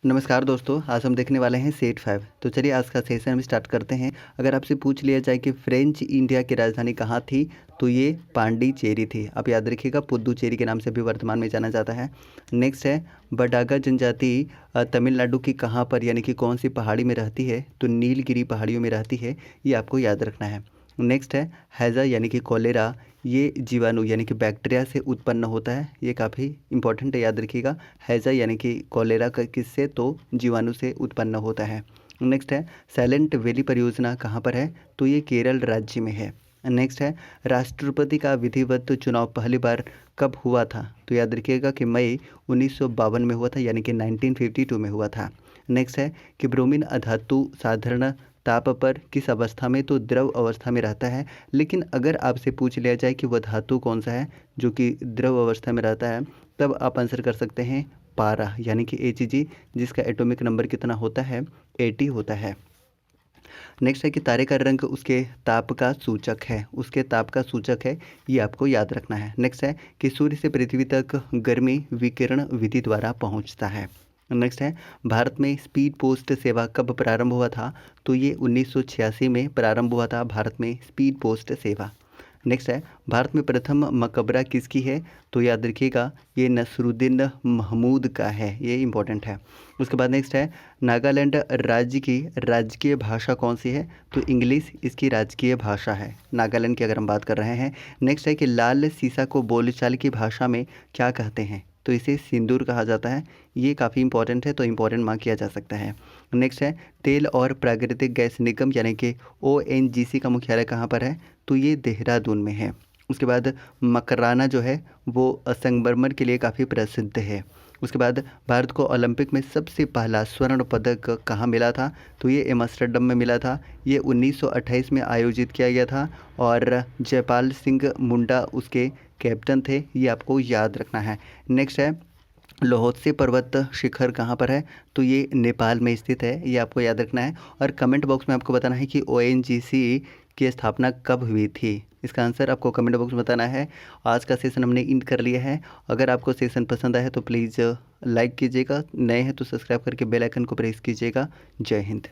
नमस्कार दोस्तों, आज हम देखने वाले हैं सेट 5। तो चलिए आज का सेशन हम स्टार्ट करते हैं। अगर आपसे पूछ लिया जाए कि फ्रेंच इंडिया की राजधानी कहाँ थी, तो ये पांडिचेरी थी। आप याद रखिएगा, पुद्दुचेरी के नाम से भी वर्तमान में जाना जाता है। नेक्स्ट है, बडागा जनजाति तमिलनाडु की कहाँ पर यानी कि कौन सी पहाड़ी में रहती है, तो नीलगिरी पहाड़ियों में रहती है। ये आपको याद रखना है। नेक्स्ट है, हैज़ा यानी कि कॉलेरा, ये जीवाणु यानी कि बैक्टीरिया से उत्पन्न होता है। ये काफ़ी इंपॉर्टेंट है, याद रखिएगा। हैज़ा यानी कि कॉलेरा का किससे, तो जीवाणु से उत्पन्न होता है। नेक्स्ट है, साइलेंट वैली परियोजना कहाँ पर है, तो ये केरल राज्य में है। नेक्स्ट है, राष्ट्रपति का विधिवत चुनाव पहली बार कब हुआ था, तो याद रखिएगा कि मई 1952 में हुआ था, यानी कि 1952 में हुआ था। नेक्स्ट है कि ब्रोमीन अधातु साधारण ताप पर किस अवस्था में, तो द्रव अवस्था में रहता है। लेकिन अगर आपसे पूछ लिया जाए कि वह धातु कौन सा है जो कि द्रव अवस्था में रहता है, तब आप आंसर कर सकते हैं पारा यानी कि Hg, जिसका एटॉमिक नंबर कितना होता है, 80 होता है। नेक्स्ट है कि तारे का रंग उसके ताप का सूचक है, उसके ताप का सूचक है, ये आपको याद रखना है। नेक्स्ट है कि सूर्य से पृथ्वी तक गर्मी विकिरण विधि द्वारा पहुंचता है। नेक्स्ट है, भारत में स्पीड पोस्ट सेवा कब प्रारंभ हुआ था, तो ये 1986 में प्रारंभ हुआ था भारत में स्पीड पोस्ट सेवा। नेक्स्ट है, भारत में प्रथम मकबरा किसकी है, तो याद रखिएगा ये नसरुद्दीन महमूद का है, ये इंपॉर्टेंट है। उसके बाद नेक्स्ट है, नागालैंड राज्य की राजकीय भाषा कौन सी है, तो इंग्लिश इसकी राजकीय भाषा है, नागालैंड की अगर हम बात कर रहे हैं। नेक्स्ट है कि लाल सीसा को बोलचाल की भाषा में क्या कहते हैं, तो इसे सिंदूर कहा जाता है। ये काफ़ी इंपॉर्टेंट है, तो इंपॉर्टेंट मार्क किया जा सकता है। नेक्स्ट है, तेल और प्राकृतिक गैस निगम यानी कि ONGC का मुख्यालय कहाँ पर है, तो ये देहरादून में है। उसके बाद मकराना जो है वो संगमरमर के लिए काफ़ी प्रसिद्ध है। उसके बाद भारत को ओलंपिक में सबसे पहला स्वर्ण पदक कहाँ मिला था, तो ये एम्स्टर्डम में मिला था। ये 1928 में आयोजित किया गया था और जयपाल सिंह मुंडा उसके कैप्टन थे, ये आपको याद रखना है। नेक्स्ट है, लोहोत्से पर्वत शिखर कहाँ पर है, तो ये नेपाल में स्थित है, ये आपको याद रखना है। और कमेंट बॉक्स में आपको बताना है कि ONGC की स्थापना कब हुई थी, इसका आंसर आपको कमेंट बॉक्स में बताना है। आज का सेशन हमने इंड कर लिया है। अगर आपको सेशन पसंद आया तो प्लीज़ लाइक कीजिएगा, नए हैं तो सब्सक्राइब करके बेल आइकन को प्रेस कीजिएगा। जय हिंद।